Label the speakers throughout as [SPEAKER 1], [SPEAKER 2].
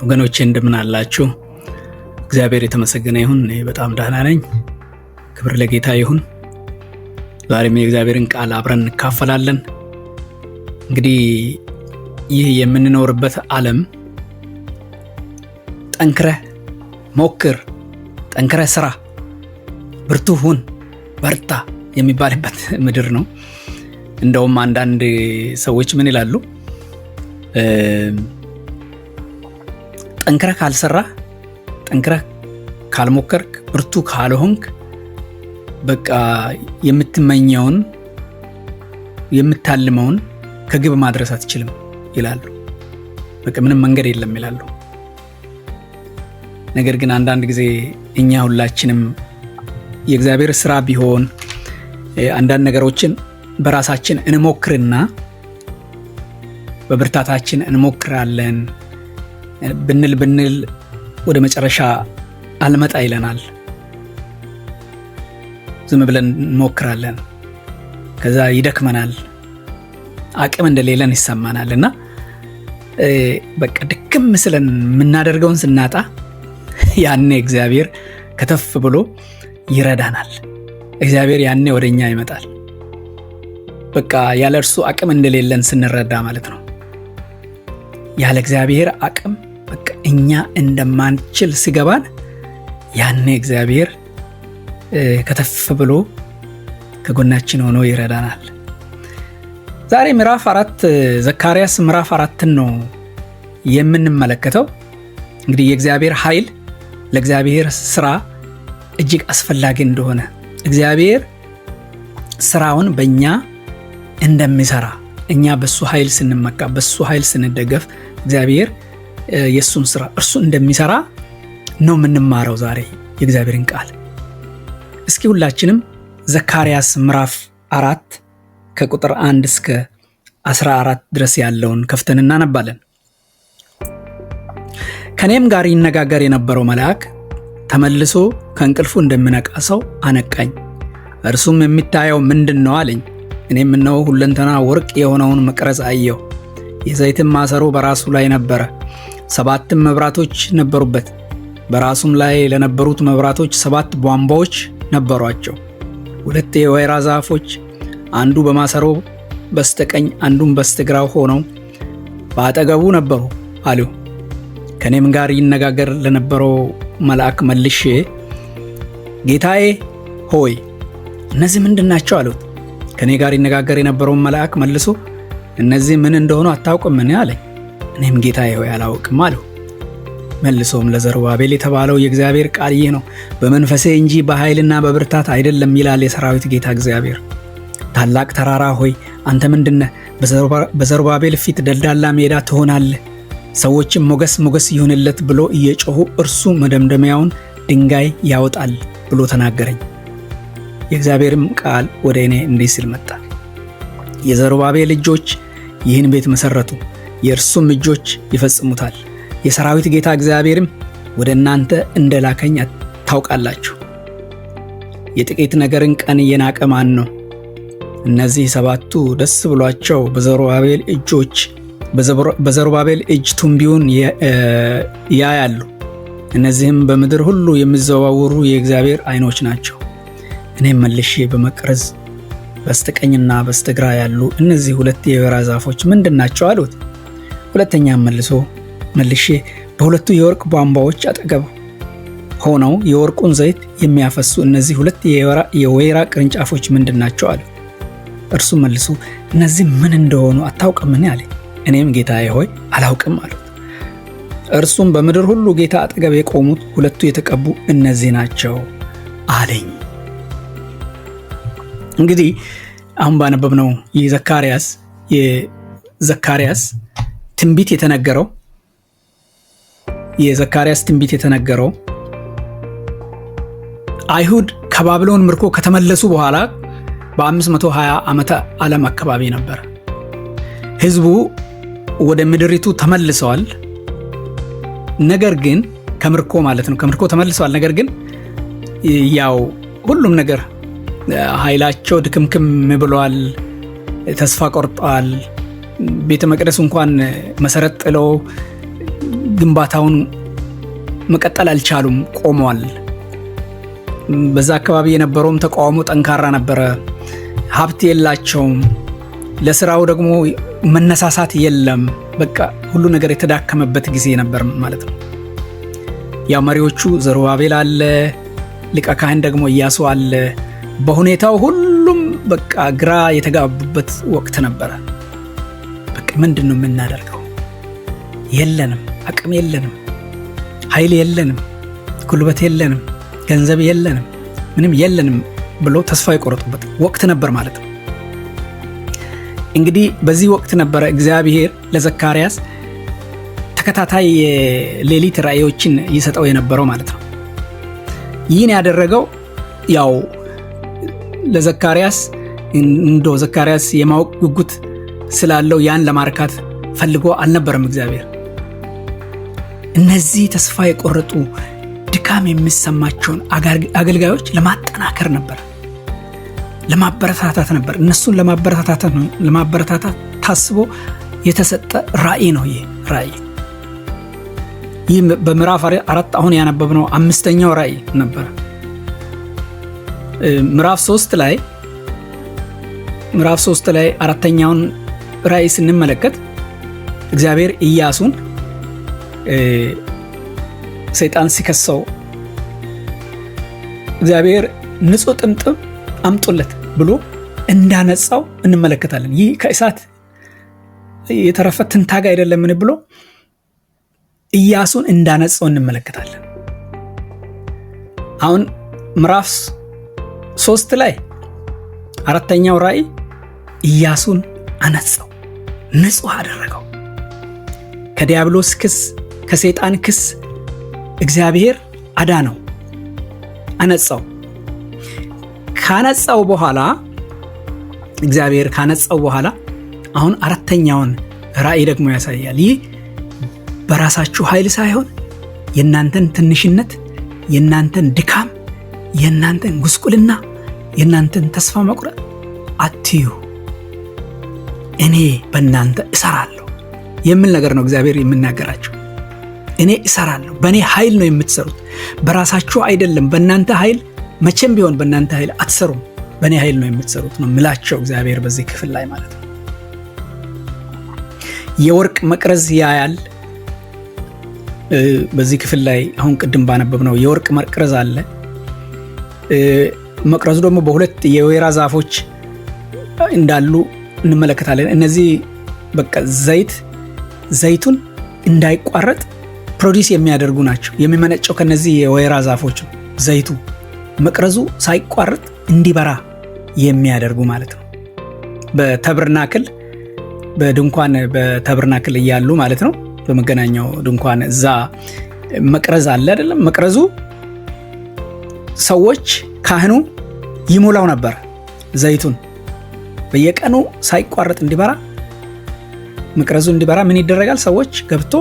[SPEAKER 1] ወገኖቼ እንደምን አላችሁ? እግዚአብሔር የተመሰገነ ይሁን። እኔ በጣም ደህና ነኝ። ክብር ለጌታ ይሁን። ዛሬም የእግዚአብሔርን ቃል አብረን እንካፈላለን። እንግዲህ ይህ የምንኖርበት ዓለም ጠንክረህ ሞክር፣ ጠንክረህ ስራ፣ ብርቱ ሁን፣ በርታ የሚባልበት ምድር ነው። እንደውም አንዳንድ ሰዎች ምን ይላሉ? ጠንክረህ ካልሰራህ፣ ጠንክረህ ካልሞከርክ፣ ብርቱ ካልሆንክ በቃ የምትመኘውን የምታልመውን ከግብ ማድረስ አትችልም ይላሉ። በቃ ምንም መንገድ የለም ይላሉ። ነገር ግን አንዳንድ ጊዜ እኛ ሁላችንም የእግዚአብሔር ስራ ቢሆን አንዳንድ ነገሮችን በራሳችን እንሞክርና በብርታታችን እንሞክራለን ብንል ወደ መጨረሻ አልመጣ ይለናል። ዝም ብለን እንሞክራለን፣ ከዛ ይደክመናል፣ አቅም እንደሌለን ይሰማናል እና በቃ ድክም ስለን የምናደርገውን ስናጣ ያኔ እግዚአብሔር ከተፍ ብሎ ይረዳናል። እግዚአብሔር ያኔ ወደኛ ይመጣል። በቃ ያለ እርሱ አቅም እንደሌለን ስንረዳ ማለት ነው። ያለ እግዚአብሔር አቅም በቃ እኛ እንደማንችል ሲገባን ያኔ እግዚአብሔር ከተፍ ብሎ ከጎናችን ሆኖ ይረዳናል። ዛሬ ምዕራፍ 4 ዘካርያስ ምዕራፍ 4 ነው የምንመለከተው። እንግዲህ የእግዚአብሔር ኃይል ለእግዚአብሔር ስራ እጅግ አስፈላጊ እንደሆነ፣ እግዚአብሔር ስራውን በእኛ እንደሚሰራ፣ እኛ በሱ ኃይል ስንመካ፣ በሱ ኃይል ስንደገፍ እግዚአብሔር የሱን ስራ እርሱ እንደሚሰራ ነው የምንማረው ዛሬ የእግዚአብሔርን ቃል። እስኪ ሁላችንም ዘካርያስ ምዕራፍ 4 ከቁጥር 1 እስከ 14 ድረስ ያለውን ከፍተን እናነባለን። ከኔም ጋር ይነጋገር የነበረው መልአክ ተመልሶ ከእንቅልፉ እንደሚነቃ ሰው አነቃኝ። እርሱም የሚታየው ምንድን ነው አለኝ። እኔም እነሆ ሁለንተና ወርቅ የሆነውን መቅረዝ አየሁ። የዘይትም ማሰሮ በራሱ ላይ ነበረ፣ 7 መብራቶች ነበሩበት። በራሱም ላይ ለነበሩት መብራቶች 7 ቧንቧዎች ነበሯቸው። 2 የወይራ ዛፎች አንዱ በማሰሮ በስተቀኝ አንዱም በስተግራው ሆነው በአጠገቡ ነበሩ አሉ። ከኔም ጋር ይነጋገር ለነበረው መልአክ መልሼ ጌታዬ ሆይ እነዚህ ምንድን ናቸው አሉት። ከኔ ጋር ይነጋገር የነበረውን መልአክ መልሶ እነዚህ ምን እንደሆኑ አታውቅምን አለኝ። እኔም ጌታዬ ሆይ አላውቅም አለው። መልሶም ለዘሩባቤል የተባለው የእግዚአብሔር ቃል ይህ ነው፣ በመንፈሴ እንጂ በኃይልና በብርታት አይደለም ይላል የሰራዊት ጌታ እግዚአብሔር። ታላቅ ተራራ ሆይ አንተ ምንድነህ? በዘሩባቤል ፊት ደልዳላ ሜዳ ትሆናለህ። ሰዎችም ሞገስ ሞገስ ይሁንለት ብሎ እየጮሁ እርሱ መደምደሚያውን ድንጋይ ያወጣል ብሎ ተናገረኝ። የእግዚአብሔርም ቃል ወደ እኔ እንዲህ ሲል መጣ። የዘሩባቤል እጆች ይህን ቤት መሰረቱ፣ የእርሱም እጆች ይፈጽሙታል። የሰራዊት ጌታ እግዚአብሔርም ወደ እናንተ እንደላከኝ ታውቃላችሁ። የጥቂት ነገርን ቀን የናቀ ማን ነው? እነዚህ 7ቱ ደስ ብሏቸው በዘሩባቤል እጅ ቱንቢውን ያያሉ። እነዚህም በምድር ሁሉ የሚዘዋወሩ የእግዚአብሔር ዓይኖች ናቸው። እኔም መልሼ በመቅረዝ በስተቀኝና በስተግራ ያሉ እነዚህ 2 የወይራ ዛፎች ምንድናቸው አሉት። ሁለተኛም መልሼ በሁለቱ የወርቅ ቧንቧዎች አጠገብ ሆነው የወርቁን ዘይት የሚያፈሱ እነዚህ 2 የወይራ ቅርንጫፎች ምንድናቸው አሉ። እርሱ መልሶ እነዚህ ምን እንደሆኑ አታውቅምን አለኝ። እኔም ጌታዬ ሆይ አላውቅም አሉት። እርሱም በምድር ሁሉ ጌታ አጠገብ የቆሙት 2ቱ የተቀቡ እነዚህ ናቸው አለኝ። እንግዲህ አሁን ባነበብነው የዘካርያስ ትንቢት የተነገረው አይሁድ ከባቢሎን ምርኮ ከተመለሱ በኋላ በ520 ዓመተ ዓለም አካባቢ ነበር። ህዝቡ ወደ ምድሪቱ ተመልሰዋል። ነገር ግን ከምርኮ ተመልሰዋል። ነገር ግን ያው ሁሉም ነገር ኃይላቸው ድክምክም ብሏል፣ ተስፋ ቆርጧል። ቤተ መቅደስ እንኳን መሰረት ጥለው ግንባታውን መቀጠል አልቻሉም፣ ቆመዋል። በዛ አካባቢ የነበረውም ተቃውሞ ጠንካራ ነበረ። ሀብት የላቸውም፣ ለስራው ደግሞ መነሳሳት የለም። በቃ ሁሉ ነገር የተዳከመበት ጊዜ ነበር ማለት ነው። ያው መሪዎቹ ዘሩባቤል አለ፣ ሊቀ ካህን ደግሞ ኢያሱ አለ። በሁኔታው ሁሉም በቃ ግራ የተጋቡበት ወቅት ነበረ። በቃ ምንድን ነው የምናደርገው? የለንም፣ አቅም የለንም፣ ኃይል የለንም፣ ጉልበት የለንም፣ ገንዘብ የለንም፣ ምንም የለንም ብሎ ተስፋ የቆረጡበት ወቅት ነበር ማለት ነው። እንግዲህ በዚህ ወቅት ነበረ እግዚአብሔር ለዘካርያስ ተከታታይ ሌሊት ራእዮችን ይሰጠው የነበረው ማለት ነው። ይህን ያደረገው ያው ለዘካርያስ ዘካርያስ የማወቅ ጉጉት ስላለው ያን ለማርካት ፈልጎ አልነበረም እግዚአብሔር። እነዚህ ተስፋ የቆረጡ ድካም የሚሰማቸውን አገልጋዮች ለማጠናከር ነበር፣ ለማበረታታት ነበር። እነሱን ለማበረታታት ታስቦ የተሰጠ ራእይ ነው። ይህ ራእይ ይህ በምዕራፍ 4 አሁን ያነበብነው 5ኛው ራእይ ነበር። ምዕራፍ 3 ላይ 4ኛውን ራእይ ስንመለከት እግዚአብሔር ኢያሱን ሰይጣን ሲከሰው እግዚአብሔር ንጹህ ጥምጥም አምጡለት ብሎ እንዳነጻው እንመለከታለን። ይህ ከእሳት የተረፈ ትንታግ አይደለምን ብሎ ኢያሱን እንዳነጻው እንመለከታለን። አሁን ምዕራፍ 3 ላይ 4ኛው ራእይ ኢያሱን አነጻው፣ ንጹህ አደረገው። ከዲያብሎስ ክስ፣ ከሰይጣን ክስ እግዚአብሔር አዳነው፣ አነጻው። ካነጻው በኋላ እግዚአብሔር ካነጻው በኋላ አሁን 4ኛውን ራእይ ደግሞ ያሳያል። ይህ በራሳችሁ ኃይል ሳይሆን የናንተን ትንሽነት፣ የናንተን ድካም፣ የናንተን ጉስቁልና፣ የናንተን ተስፋ መቁረጥ አትዩ፣ እኔ በእናንተ እሰራለሁ የሚል ነገር ነው እግዚአብሔር የሚናገራቸው። እኔ እሰራለሁ፣ በእኔ ኃይል ነው የምትሰሩት፣ በራሳችሁ አይደለም። በእናንተ ኃይል መቼም ቢሆን በእናንተ ኃይል አትሰሩም፣ በእኔ ኃይል ነው የምትሰሩት ነው ምላቸው እግዚአብሔር በዚህ ክፍል ላይ ማለት ነው። የወርቅ መቅረዝ ያያል። በዚህ ክፍል ላይ አሁን ቅድም ባነበብነው የወርቅ መቅረዝ አለ። መቅረዙ ደግሞ በሁለት የወይራ ዛፎች እንዳሉ እንመለከታለን። እነዚህ በቃ ዘይቱን እንዳይቋረጥ ፕሮዲስ የሚያደርጉ ናቸው። የሚመነጨው ከነዚህ የወይራ ዛፎች ዘይቱ መቅረዙ ሳይቋረጥ እንዲበራ የሚያደርጉ ማለት ነው። በተብርናክል በድንኳን በተብርናክል እያሉ ማለት ነው፣ በመገናኛው ድንኳን እዛ መቅረዝ አለ አይደለም። መቅረዙ ሰዎች ካህኑ ይሞላው ነበር። ዘይቱን በየቀኑ ሳይቋረጥ እንዲበራ መቅረዙ እንዲበራ ምን ይደረጋል? ሰዎች ገብቶ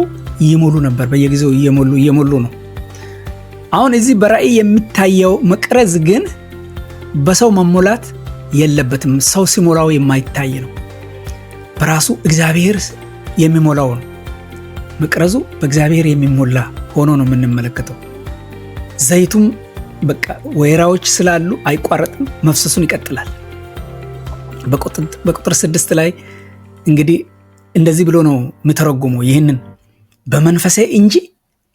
[SPEAKER 1] ይሞሉ ነበር። በየጊዜው እየሞሉ ነው። አሁን እዚህ በራእይ የሚታየው መቅረዝ ግን በሰው መሞላት የለበትም። ሰው ሲሞላው የማይታይ ነው። በራሱ እግዚአብሔር የሚሞላው ነው። መቅረዙ በእግዚአብሔር የሚሞላ ሆኖ ነው የምንመለከተው። ዘይቱም በቃ ወይራዎች ስላሉ አይቋረጥም፣ መፍሰሱን ይቀጥላል። በቁጥር 6 ላይ እንግዲህ እንደዚህ ብሎ ነው የምተረጉመው፣ ይህንን በመንፈሴ እንጂ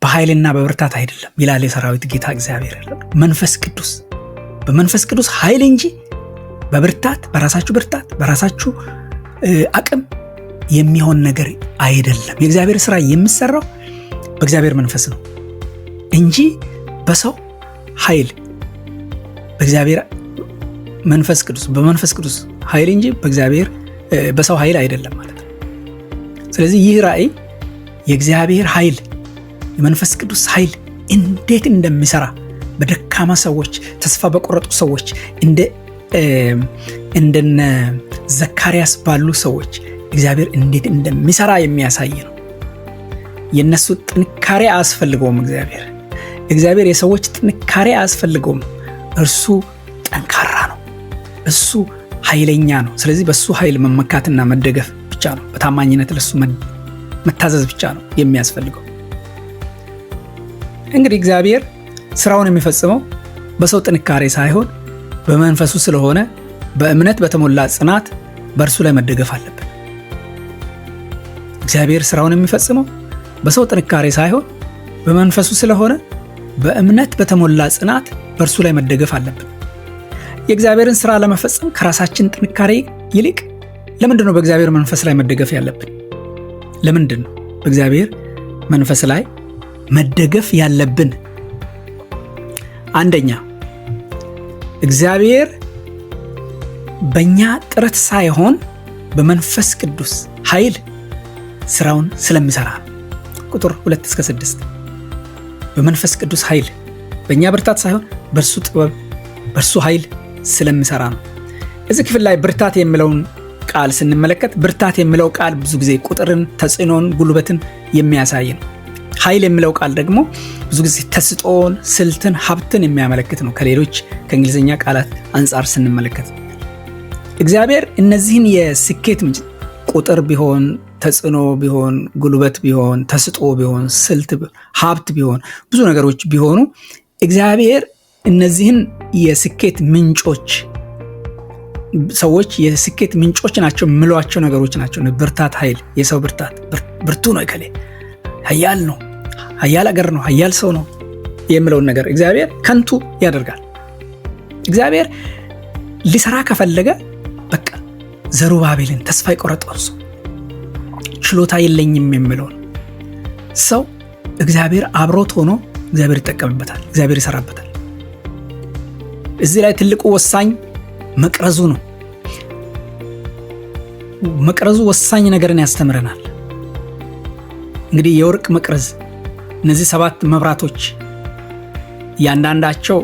[SPEAKER 1] በኃይልና በብርታት አይደለም ይላል የሰራዊት ጌታ እግዚአብሔር። በመንፈስ ቅዱስ ኃይል እንጂ በብርታት በራሳችሁ ብርታት በራሳችሁ አቅም የሚሆን ነገር አይደለም። የእግዚአብሔር ስራ የሚሰራው በእግዚአብሔር መንፈስ ነው እንጂ በሰው ኃይል በእግዚአብሔር መንፈስ ቅዱስ በመንፈስ ቅዱስ ኃይል እንጂ በሰው ኃይል አይደለም ማለት ነው። ስለዚህ ይህ ራእይ የእግዚአብሔር ኃይል የመንፈስ ቅዱስ ኃይል እንዴት እንደሚሰራ በደካማ ሰዎች፣ ተስፋ በቆረጡ ሰዎች፣ እንደነ ዘካርያስ ባሉ ሰዎች እግዚአብሔር እንዴት እንደሚሰራ የሚያሳይ ነው። የነሱ ጥንካሬ አያስፈልገውም። እግዚአብሔር የሰዎች ጥንካሬ አያስፈልገውም። እርሱ ጠንካራ ነው። እሱ ኃይለኛ ነው። ስለዚህ በሱ ኃይል መመካትና መደገፍ ብቻ ነው። በታማኝነት ለሱ መታዘዝ ብቻ ነው የሚያስፈልገው። እንግዲህ እግዚአብሔር ስራውን የሚፈጽመው በሰው ጥንካሬ ሳይሆን በመንፈሱ ስለሆነ በእምነት በተሞላ ጽናት በእርሱ ላይ መደገፍ አለብን። እግዚአብሔር ስራውን የሚፈጽመው በሰው ጥንካሬ ሳይሆን በመንፈሱ ስለሆነ በእምነት በተሞላ ጽናት በእርሱ ላይ መደገፍ አለብን። የእግዚአብሔርን ስራ ለመፈጸም ከራሳችን ጥንካሬ ይልቅ ለምንድን ነው በእግዚአብሔር መንፈስ ላይ መደገፍ ያለብን? ለምንድን ነው በእግዚአብሔር መንፈስ ላይ መደገፍ ያለብን? አንደኛ እግዚአብሔር በእኛ ጥረት ሳይሆን በመንፈስ ቅዱስ ኃይል ስራውን ስለሚሰራ። ቁጥር 2-6 በመንፈስ ቅዱስ ኃይል፣ በእኛ ብርታት ሳይሆን በእርሱ ጥበብ በእርሱ ኃይል ስለሚሰራ ነው። እዚህ ክፍል ላይ ብርታት የሚለውን ቃል ስንመለከት ብርታት የሚለው ቃል ብዙ ጊዜ ቁጥርን፣ ተጽዕኖን፣ ጉልበትን የሚያሳይ ነው። ኃይል የሚለው ቃል ደግሞ ብዙ ጊዜ ተስጦን፣ ስልትን፣ ሀብትን የሚያመለክት ነው። ከሌሎች ከእንግሊዝኛ ቃላት አንጻር ስንመለከት እግዚአብሔር እነዚህን የስኬት ምንጭ ቁጥር ቢሆን፣ ተጽዕኖ ቢሆን፣ ጉልበት ቢሆን፣ ተስጦ ቢሆን፣ ስልት፣ ሀብት ቢሆን፣ ብዙ ነገሮች ቢሆኑ እግዚአብሔር እነዚህን የስኬት ምንጮች ሰዎች የስኬት ምንጮች ናቸው የሚሏቸው ነገሮች ናቸው። ብርታት፣ ኃይል፣ የሰው ብርታት ብርቱ ነው፣ እከሌ ኃያል ነው፣ ኃያል አገር ነው፣ ኃያል ሰው ነው የሚለውን ነገር እግዚአብሔር ከንቱ ያደርጋል። እግዚአብሔር ሊሰራ ከፈለገ በቃ ዘሩባቤልን ተስፋ የቆረጠው ሰው ችሎታ የለኝም የሚለውን ሰው እግዚአብሔር አብሮት ሆኖ እግዚአብሔር ይጠቀምበታል፣ እግዚአብሔር ይሰራበታል። እዚህ ላይ ትልቁ ወሳኝ መቅረዙ ነው። መቅረዙ ወሳኝ ነገርን ያስተምረናል። እንግዲህ የወርቅ መቅረዝ፣ እነዚህ 7 መብራቶች ያንዳንዳቸው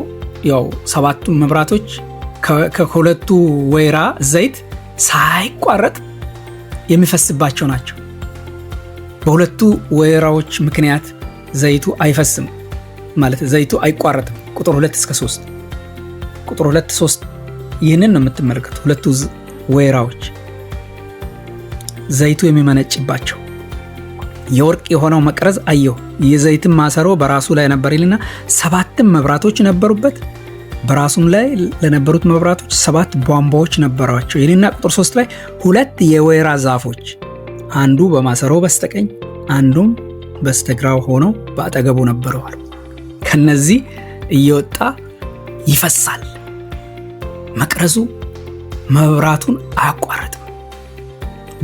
[SPEAKER 1] ያው 7ቱ መብራቶች ከሁለቱ ወይራ ዘይት ሳይቋረጥ የሚፈስባቸው ናቸው። በሁለቱ ወይራዎች ምክንያት ዘይቱ አይፈስም ማለት ዘይቱ አይቋረጥም። ቁጥር 2-3 ቁጥር 2-3 ይህንን ነው የምትመለከቱ። ሁለቱ ወይራዎች ዘይቱ የሚመነጭባቸው የወርቅ የሆነው መቅረዝ አየሁ። የዘይትም ማሰሮ በራሱ ላይ ነበር ይልና 7 መብራቶች ነበሩበት። በራሱም ላይ ለነበሩት መብራቶች 7 ቧንቧዎች ነበሯቸው ይልና ቁጥር 3 ላይ 2 የወይራ ዛፎች አንዱ በማሰሮ በስተቀኝ አንዱም በስተግራው ሆነው በአጠገቡ ነበረዋል። ከነዚህ እየወጣ ይፈሳል። መቅረዙ መብራቱን አያቋረጥም፣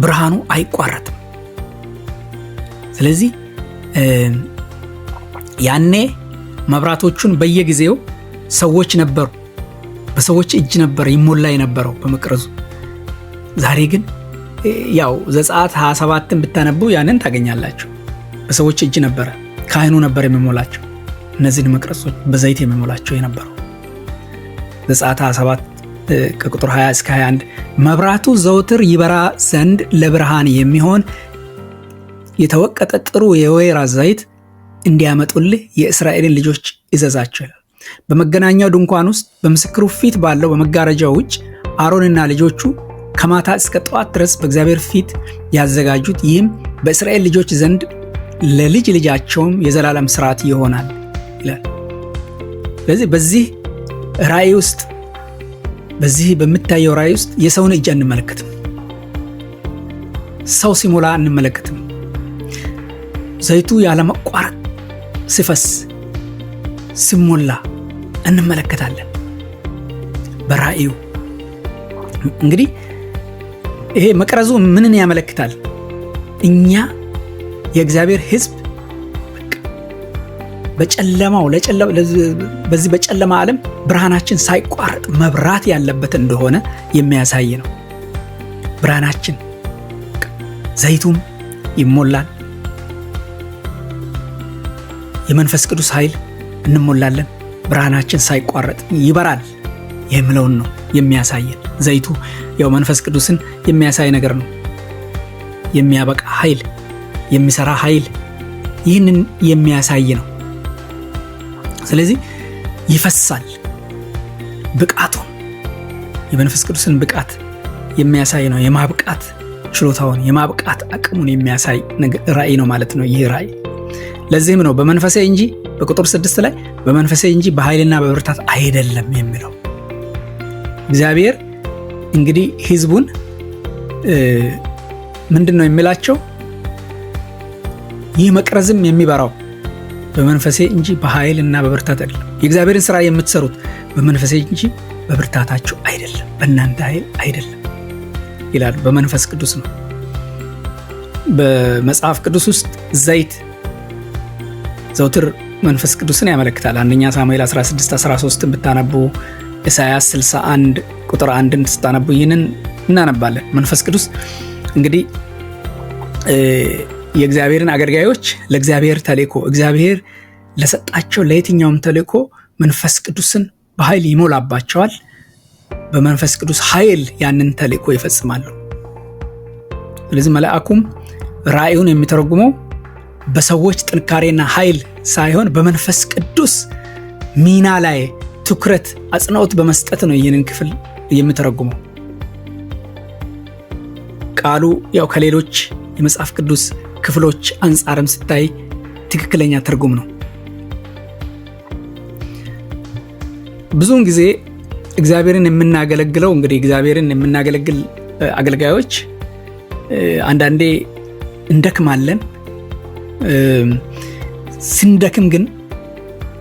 [SPEAKER 1] ብርሃኑ አይቋረጥም። ስለዚህ ያኔ መብራቶቹን በየጊዜው ሰዎች ነበሩ፣ በሰዎች እጅ ነበር ይሞላ የነበረው በመቅረዙ። ዛሬ ግን ያው ዘጸአት 27ን ብታነቡ ያንን ታገኛላችሁ። በሰዎች እጅ ነበረ፣ ካህኑ ነበር የሚሞላቸው እነዚህን መቅረዞች በዘይት የሚሞላቸው የነበረው። ዘጸአት 27 ከቁጥር 20-21 መብራቱ ዘውትር ይበራ ዘንድ ለብርሃን የሚሆን የተወቀጠ ጥሩ የወይራ ዘይት እንዲያመጡልህ የእስራኤልን ልጆች እዘዛቸው ይላል። በመገናኛው ድንኳን ውስጥ በምስክሩ ፊት ባለው በመጋረጃው ውጭ አሮንና ልጆቹ ከማታ እስከ ጠዋት ድረስ በእግዚአብሔር ፊት ያዘጋጁት፣ ይህም በእስራኤል ልጆች ዘንድ ለልጅ ልጃቸውም የዘላለም ሥርዓት ይሆናል ይላል። ስለዚህ በዚህ ራእይ ውስጥ በዚህ በምታየው ራእይ ውስጥ የሰውን እጅ አንመለከትም፣ ሰው ሲሞላ አንመለከትም። ዘይቱ ያለመቋረጥ ሲፈስ ሲሞላ እንመለከታለን በራእዩ። እንግዲህ ይሄ መቅረዙ ምንን ያመለክታል? እኛ የእግዚአብሔር ሕዝብ በጨለማው በዚህ በጨለማ ዓለም ብርሃናችን ሳይቋረጥ መብራት ያለበት እንደሆነ የሚያሳይ ነው። ብርሃናችን ዘይቱም ይሞላል፣ የመንፈስ ቅዱስ ኃይል እንሞላለን፣ ብርሃናችን ሳይቋረጥ ይበራል የሚለውን ነው የሚያሳየን። ዘይቱ ያው መንፈስ ቅዱስን የሚያሳይ ነገር ነው። የሚያበቃ ኃይል፣ የሚሰራ ኃይል፣ ይህንን የሚያሳይ ነው። ስለዚህ ይፈሳል። ብቃቱን የመንፈስ ቅዱስን ብቃት የሚያሳይ ነው። የማብቃት ችሎታውን የማብቃት አቅሙን የሚያሳይ ራእይ ነው ማለት ነው ይህ ራእይ። ለዚህም ነው በመንፈሴ እንጂ በቁጥር 6 ላይ በመንፈሴ እንጂ በኃይልና በብርታት አይደለም የሚለው። እግዚአብሔር እንግዲህ ሕዝቡን ምንድነው የሚላቸው? ይህ መቅረዝም የሚበራው በመንፈሴ እንጂ በኃይልና በብርታት አይደለም። የእግዚአብሔርን ስራ የምትሰሩት በመንፈሴ እንጂ በብርታታችሁ አይደለም፣ በእናንተ ኃይል አይደለም ይላሉ። በመንፈስ ቅዱስ ነው። በመጽሐፍ ቅዱስ ውስጥ ዘይት ዘውትር መንፈስ ቅዱስን ያመለክታል። አንደኛ ሳሙኤል 16:13 ብታነቡ፣ ኢሳይያስ 61 ቁጥር 1 ስታነቡ ይህንን እናነባለን። መንፈስ ቅዱስ እንግዲህ የእግዚአብሔርን አገልጋዮች ለእግዚአብሔር ተልእኮ እግዚአብሔር ለሰጣቸው ለየትኛውም ተልእኮ መንፈስ ቅዱስን በኃይል ይሞላባቸዋል። በመንፈስ ቅዱስ ኃይል ያንን ተልእኮ ይፈጽማሉ። ስለዚህ መልአኩም ራእዩን የሚተረጉመው በሰዎች ጥንካሬና ኃይል ሳይሆን በመንፈስ ቅዱስ ሚና ላይ ትኩረት አጽንኦት በመስጠት ነው ይህንን ክፍል የሚተረጉመው። ቃሉ ያው ከሌሎች የመጽሐፍ ቅዱስ ክፍሎች አንጻርም ስታይ ትክክለኛ ትርጉም ነው። ብዙውን ጊዜ እግዚአብሔርን የምናገለግለው እንግዲህ እግዚአብሔርን የምናገለግል አገልጋዮች አንዳንዴ እንደክማለን። ስንደክም ግን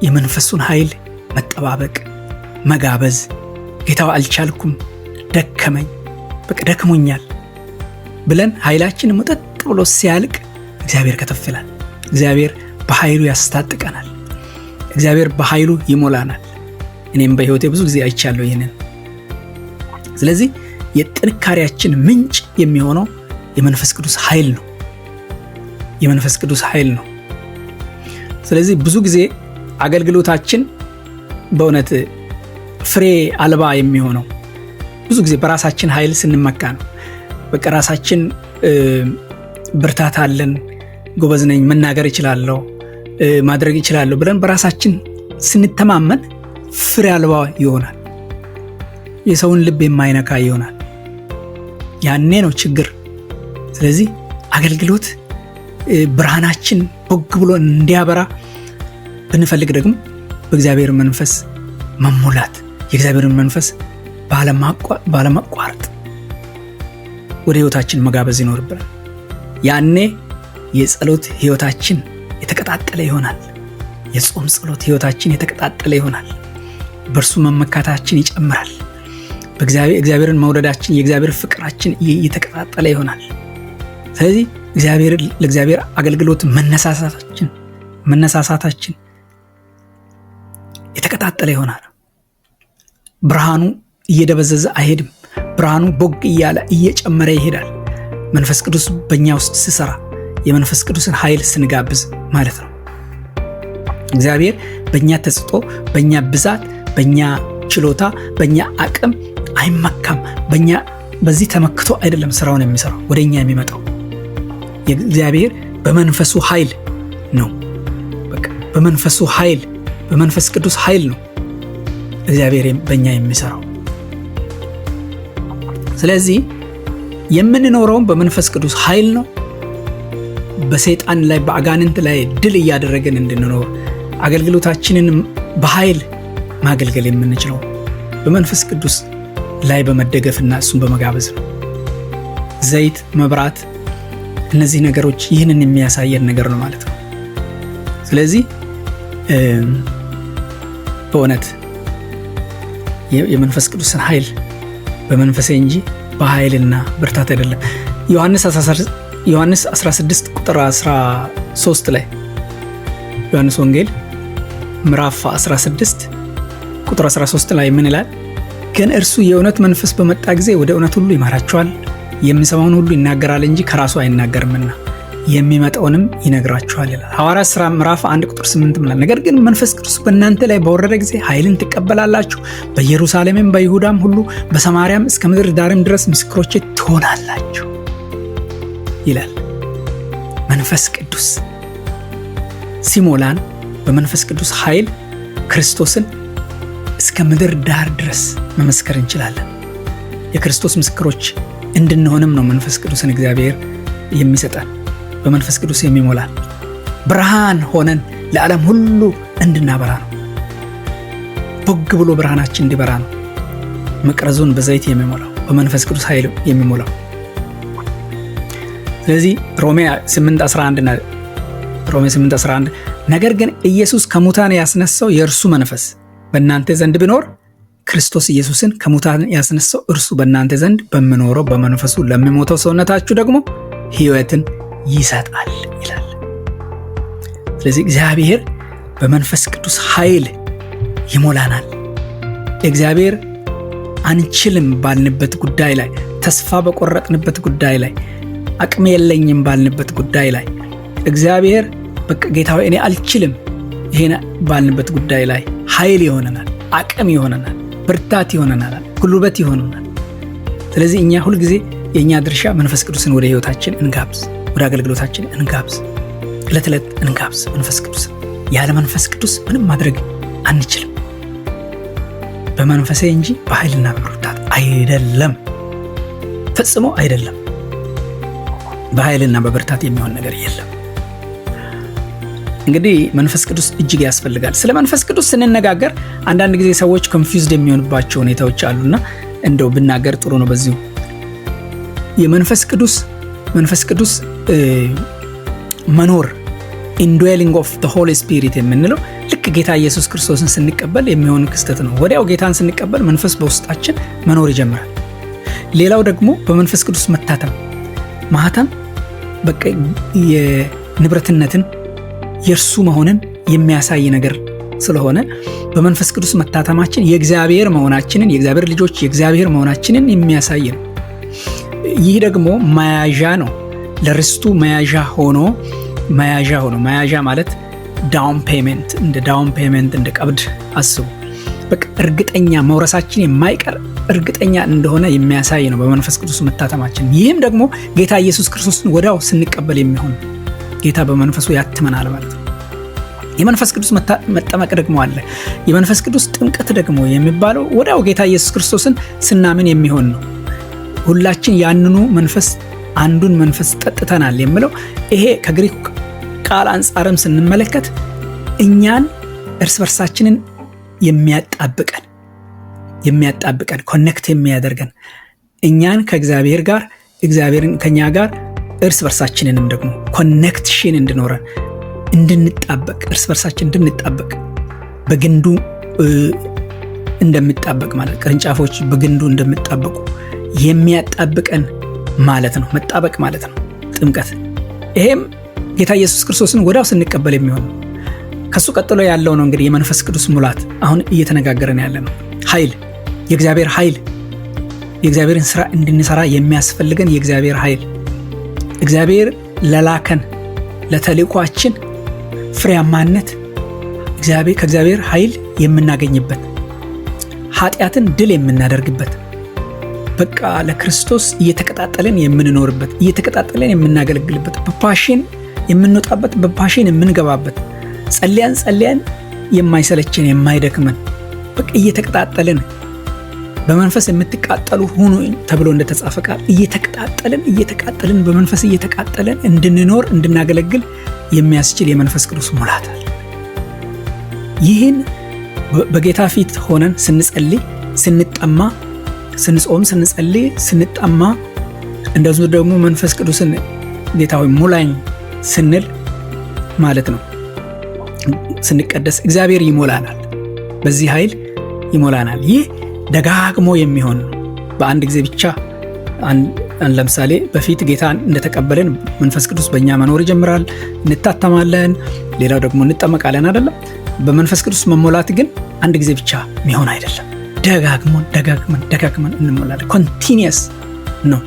[SPEAKER 1] የመንፈሱን ኃይል መጠባበቅ፣ መጋበዝ፣ ጌታው አልቻልኩም፣ ደከመኝ፣ በቃ ደክሞኛል ብለን ኃይላችን ሙጠጥ ብሎ ሲያልቅ እግዚአብሔር ከተፍላል። እግዚአብሔር በኃይሉ ያስታጥቀናል። እግዚአብሔር በኃይሉ ይሞላናል። እኔም በሕይወቴ ብዙ ጊዜ አይቻለሁ ይህንን። ስለዚህ የጥንካሬያችን ምንጭ የሚሆነው የመንፈስ ቅዱስ ኃይል ነው። የመንፈስ ቅዱስ ኃይል ነው። ስለዚህ ብዙ ጊዜ አገልግሎታችን በእውነት ፍሬ አልባ የሚሆነው ብዙ ጊዜ በራሳችን ኃይል ስንመካ ነው። በቃ ራሳችን ብርታት አለን፣ ጎበዝ ነኝ፣ መናገር እችላለሁ፣ ማድረግ እችላለሁ ብለን በራሳችን ስንተማመን ፍሬ አልባ ይሆናል። የሰውን ልብ የማይነካ ይሆናል። ያኔ ነው ችግር። ስለዚህ አገልግሎት ብርሃናችን ቦግ ብሎ እንዲያበራ ብንፈልግ ደግሞ በእግዚአብሔር መንፈስ መሞላት፣ የእግዚአብሔርን መንፈስ ባለማቋረጥ ወደ ሕይወታችን መጋበዝ ይኖርብናል። ያኔ የጸሎት ሕይወታችን የተቀጣጠለ ይሆናል። የጾም ጸሎት ሕይወታችን የተቀጣጠለ ይሆናል። በእርሱ መመካታችን ይጨምራል። እግዚአብሔርን መውደዳችን፣ የእግዚአብሔር ፍቅራችን የተቀጣጠለ ይሆናል። ስለዚህ ለእግዚአብሔር አገልግሎት መነሳሳታችን የተቀጣጠለ ይሆናል። ብርሃኑ እየደበዘዘ አይሄድም። ብርሃኑ ቦግ እያለ እየጨመረ ይሄዳል። መንፈስ ቅዱስ በእኛ ውስጥ ሲሰራ የመንፈስ ቅዱስን ኃይል ስንጋብዝ ማለት ነው። እግዚአብሔር በእኛ ተጽጦ፣ በእኛ ብዛት፣ በእኛ ችሎታ፣ በእኛ አቅም አይመካም። በዚህ ተመክቶ አይደለም ስራውን የሚሰራው ወደ እኛ የሚመጣው። የእግዚአብሔር በመንፈሱ ኃይል ነው። በቃ በመንፈሱ ኃይል፣ በመንፈስ ቅዱስ ኃይል ነው እግዚአብሔር በእኛ የሚሰራው። ስለዚህ የምንኖረውም በመንፈስ ቅዱስ ኃይል ነው። በሰይጣን ላይ በአጋንንት ላይ ድል እያደረገን እንድንኖር አገልግሎታችንን በኃይል ማገልገል የምንችለው በመንፈስ ቅዱስ ላይ በመደገፍና እሱን በመጋበዝ ነው። ዘይት፣ መብራት፣ እነዚህ ነገሮች ይህንን የሚያሳየን ነገር ነው ማለት ነው። ስለዚህ በእውነት የመንፈስ ቅዱስን ኃይል በመንፈሴ እንጂ በኃይልና ብርታት አይደለም። ዮሐንስ 16 ቁጥር 13 ላይ ዮሐንስ ወንጌል ምዕራፍ 16 ቁጥር 13 ላይ ምን ይላል? ግን እርሱ የእውነት መንፈስ በመጣ ጊዜ ወደ እውነት ሁሉ ይመራችኋል፣ የሚሰማውን ሁሉ ይናገራል እንጂ ከራሱ አይናገርምና የሚመጣውንም ይነግራችኋል ይላል። ሐዋርያት ሥራ ምዕራፍ 1 ቁጥር 8 ይላል፣ ነገር ግን መንፈስ ቅዱስ በእናንተ ላይ በወረደ ጊዜ ኃይልን ትቀበላላችሁ፣ በኢየሩሳሌምም በይሁዳም ሁሉ በሰማርያም እስከ ምድር ዳርም ድረስ ምስክሮቼ ትሆናላችሁ ይላል። መንፈስ ቅዱስ ሲሞላን በመንፈስ ቅዱስ ኃይል ክርስቶስን እስከ ምድር ዳር ድረስ መመስከር እንችላለን። የክርስቶስ ምስክሮች እንድንሆንም ነው መንፈስ ቅዱስን እግዚአብሔር የሚሰጠን፣ በመንፈስ ቅዱስ የሚሞላን ብርሃን ሆነን ለዓለም ሁሉ እንድናበራ ነው። ቦግ ብሎ ብርሃናችን እንዲበራ ነው መቅረዙን በዘይት የሚሞላው፣ በመንፈስ ቅዱስ ኃይል የሚሞላው። ስለዚህ ሮሜ 8:11 ነገር ግን ኢየሱስ ከሙታን ያስነሳው የእርሱ መንፈስ በእናንተ ዘንድ ቢኖር ክርስቶስ ኢየሱስን ከሙታን ያስነሳው እርሱ በእናንተ ዘንድ በሚኖረው በመንፈሱ ለሚሞተው ሰውነታችሁ ደግሞ ሕይወትን ይሰጣል ይላል። ስለዚህ እግዚአብሔር በመንፈስ ቅዱስ ኃይል ይሞላናል። እግዚአብሔር አንችልም ባልንበት ጉዳይ ላይ፣ ተስፋ በቆረጥንበት ጉዳይ ላይ፣ አቅም የለኝም ባልንበት ጉዳይ ላይ እግዚአብሔር በቃ ጌታ ሆይ እኔ አልችልም ይሄን ባልንበት ጉዳይ ላይ ኃይል ይሆነናል፣ አቅም ይሆነናል፣ ብርታት ይሆነናል፣ ጉልበት ይሆነናል። ስለዚህ እኛ ሁል ጊዜ የኛ ድርሻ መንፈስ ቅዱስን ወደ ህይወታችን እንጋብዝ፣ ወደ አገልግሎታችን እንጋብዝ፣ ዕለት ዕለት እንጋብዝ መንፈስ ቅዱስ። ያለ መንፈስ ቅዱስ ምንም ማድረግ አንችልም። በመንፈሴ እንጂ በኃይልና በብርታት አይደለም፣ ፈጽሞ አይደለም። በኃይልና በብርታት የሚሆን ነገር የለም። እንግዲህ መንፈስ ቅዱስ እጅግ ያስፈልጋል። ስለ መንፈስ ቅዱስ ስንነጋገር አንዳንድ ጊዜ ሰዎች ኮንፊውዝድ የሚሆንባቸው ሁኔታዎች አሉና እንደው ብናገር ጥሩ ነው። በዚሁ የመንፈስ ቅዱስ መኖር indwelling of the Holy Spirit የምንለው ልክ ጌታ ኢየሱስ ክርስቶስን ስንቀበል የሚሆን ክስተት ነው። ወዲያው ጌታን ስንቀበል መንፈስ በውስጣችን መኖር ይጀምራል። ሌላው ደግሞ በመንፈስ ቅዱስ ማህተም በቃ የንብረትነትን የእርሱ መሆንን የሚያሳይ ነገር ስለሆነ በመንፈስ ቅዱስ መታተማችን የእግዚአብሔር መሆናችንን፣ የእግዚአብሔር ልጆች የእግዚአብሔር መሆናችንን የሚያሳይ ነው። ይህ ደግሞ መያዣ ነው፣ ለርስቱ መያዣ ሆኖ መያዣ ማለት ዳውን ፔመንት እንደ ቀብድ አስቡ። በቃ እርግጠኛ መውረሳችን የማይቀር እርግጠኛ እንደሆነ የሚያሳይ ነው በመንፈስ ቅዱስ መታተማችን። ይህም ደግሞ ጌታ ኢየሱስ ክርስቶስን ወዲያው ስንቀበል የሚሆን ጌታ በመንፈሱ ያትመናል ማለት ነው። የመንፈስ ቅዱስ መጠመቅ ደግሞ አለ። የመንፈስ ቅዱስ ጥምቀት ደግሞ የሚባለው ወዲያው ጌታ ኢየሱስ ክርስቶስን ስናምን የሚሆን ነው። ሁላችን ያንኑ መንፈስ አንዱን መንፈስ ጠጥተናል የሚለው ይሄ ከግሪክ ቃል አንጻርም ስንመለከት እኛን እርስ በርሳችንን የሚያጣብቀን ኮኔክት የሚያደርገን እኛን ከእግዚአብሔር ጋር እግዚአብሔርን ከኛ ጋር እርስ በርሳችንንም ደግሞ ኮኔክሽን እንድኖረን እንድንጣበቅ እርስ በርሳችን እንድንጣበቅ በግንዱ እንደሚጣበቅ ማለት ቅርንጫፎች በግንዱ እንደሚጣበቁ የሚያጣብቀን ማለት ነው። መጣበቅ ማለት ነው ጥምቀት። ይሄም ጌታ ኢየሱስ ክርስቶስን ወዲያው ስንቀበል የሚሆን ነው። ከሱ ቀጥሎ ያለው ነው እንግዲህ የመንፈስ ቅዱስ ሙላት። አሁን እየተነጋገረን ያለ ነው ኃይል፣ የእግዚአብሔር ኃይል፣ የእግዚአብሔርን ስራ እንድንሰራ የሚያስፈልገን የእግዚአብሔር ኃይል፣ እግዚአብሔር ለላከን ለተልእኮአችን ፍሬያማነት ከእግዚአብሔር ኃይል የምናገኝበት፣ ኃጢአትን ድል የምናደርግበት፣ በቃ ለክርስቶስ እየተቀጣጠለን የምንኖርበት፣ እየተቀጣጠለን የምናገለግልበት፣ በፓሽን የምንወጣበት፣ በፓሽን የምንገባበት፣ ጸልያን የማይሰለችን የማይደክመን፣ በቃ እየተቀጣጠለን በመንፈስ የምትቃጠሉ ሁኑ ተብሎ እንደተጻፈ ቃል እየተቃጠልን በመንፈስ እየተቃጠለን እንድንኖር እንድናገለግል የሚያስችል የመንፈስ ቅዱስ ሙላት አለ። ይህን በጌታ ፊት ሆነን ስንጸልይ፣ ስንጠማ፣ ስንጾም፣ ስንጸልይ፣ ስንጠማ እንደዚሁ ደግሞ መንፈስ ቅዱስን ጌታ ሆይ ሙላኝ ስንል ማለት ነው። ስንቀደስ እግዚአብሔር ይሞላናል፣ በዚህ ኃይል ይሞላናል። ይህ ደጋግሞ የሚሆን ነው፣ በአንድ ጊዜ ብቻ። ለምሳሌ በፊት ጌታን እንደተቀበልን መንፈስ ቅዱስ በእኛ መኖር ይጀምራል፣ እንታተማለን፣ ሌላው ደግሞ እንጠመቃለን አይደለም። በመንፈስ ቅዱስ መሞላት ግን አንድ ጊዜ ብቻ የሚሆን አይደለም። ደጋግመን እንሞላለን። ኮንቲኒየስ ነው።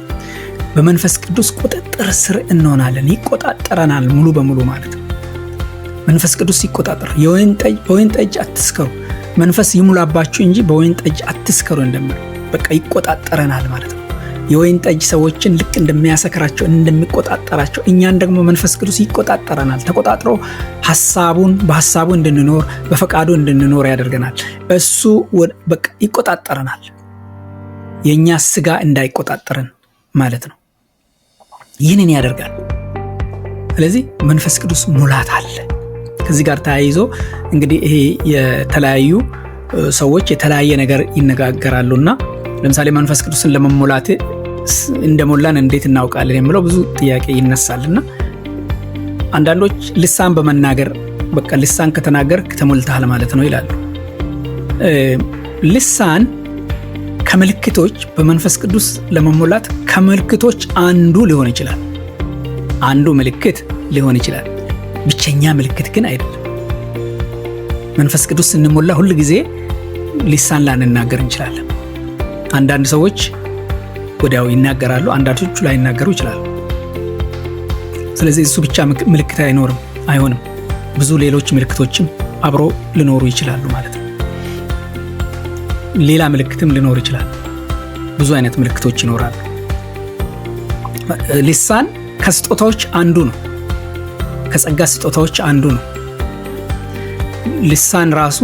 [SPEAKER 1] በመንፈስ ቅዱስ ቁጥጥር ስር እንሆናለን። ይቆጣጠረናል ሙሉ በሙሉ ማለት ነው። መንፈስ ቅዱስ ይቆጣጠር። በወይን ጠጅ አትስከሩ፣ መንፈስ ይሙላባችሁ እንጂ በወይን ጠጅ አትስከሩ እንደምለው በቃ ይቆጣጠረናል ማለት ነው። የወይን ጠጅ ሰዎችን ልክ እንደሚያሰክራቸው እንደሚቆጣጠራቸው እኛን ደግሞ መንፈስ ቅዱስ ይቆጣጠረናል። ተቆጣጥሮ በሐሳቡ እንድንኖር በፈቃዱ እንድንኖር ያደርገናል። እሱ በቃ ይቆጣጠረናል። የኛ ስጋ እንዳይቆጣጠረን ማለት ነው። ይህንን ያደርጋል። ስለዚህ መንፈስ ቅዱስ ሙላት አለ። ከዚህ ጋር ተያይዞ እንግዲህ ይሄ የተለያዩ ሰዎች የተለያየ ነገር ይነጋገራሉና ለምሳሌ መንፈስ ቅዱስን ለመሞላት እንደሞላን እንዴት እናውቃለን የሚለው ብዙ ጥያቄ ይነሳልና አንዳንዶች ልሳን በመናገር በቃ ልሳን ከተናገርክ ተሞልተሃል ማለት ነው ይላሉ። ልሳን ከምልክቶች በመንፈስ ቅዱስ ለመሞላት ከምልክቶች አንዱ ሊሆን ይችላል። አንዱ ምልክት ሊሆን ይችላል። ብቸኛ ምልክት ግን አይደለም። መንፈስ ቅዱስ ስንሞላ ሁል ጊዜ ልሳን ላንናገር እንችላለን። አንዳንድ ሰዎች ወዲያው ይናገራሉ፣ አንዳንዶቹ ላይናገሩ ይችላሉ። ስለዚህ እሱ ብቻ ምልክት አይሆንም። ብዙ ሌሎች ምልክቶችም አብሮ ሊኖሩ ይችላሉ ማለት ነው። ሌላ ምልክትም ሊኖር ይችላል። ብዙ አይነት ምልክቶች ይኖራሉ። ልሳን ከስጦታዎች አንዱ ነው። ከጸጋ ስጦታዎች አንዱ ነው። ልሳን ራሱ